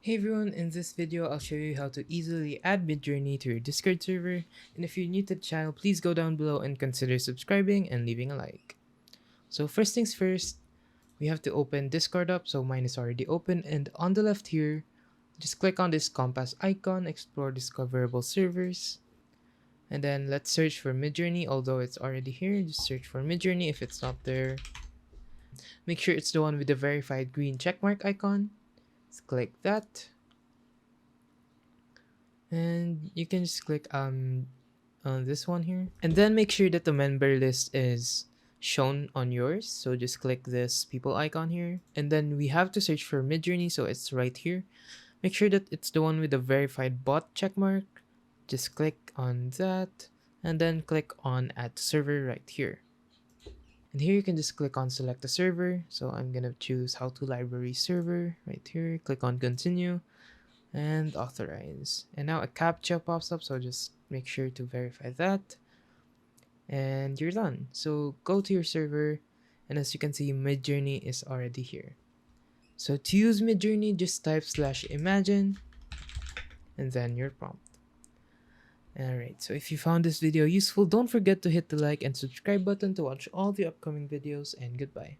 Hey everyone, in this video I'll show you how to easily add Midjourney to your Discord server, and if you're new to the channel, please go down below and consider subscribing and leaving a like. So first things first, we have to open Discord up, so mine is already open, and on the left here, just click on this compass icon, explore discoverable servers, and then let's search for Midjourney. Although it's already here, just search for Midjourney. If it's not there, make sure it's the one with the verified green checkmark icon. Just click that, and you can just click on this one here, and then make sure that the member list is shown on yours. So just click this people icon here, and then we have to search for Midjourney, so it's right here. Make sure that it's the one with the verified bot checkmark. Just click on that, and then click on add to server right here. And here you can just click on select a server. So I'm gonna choose how to library server right here. Click on continue and authorize. And now a CAPTCHA pops up, so just make sure to verify that. And you're done. So go to your server, and as you can see, Midjourney is already here. So to use Midjourney, just type /imagine and then your prompt. Alright, so if you found this video useful, don't forget to hit the like and subscribe button to watch all the upcoming videos, and goodbye.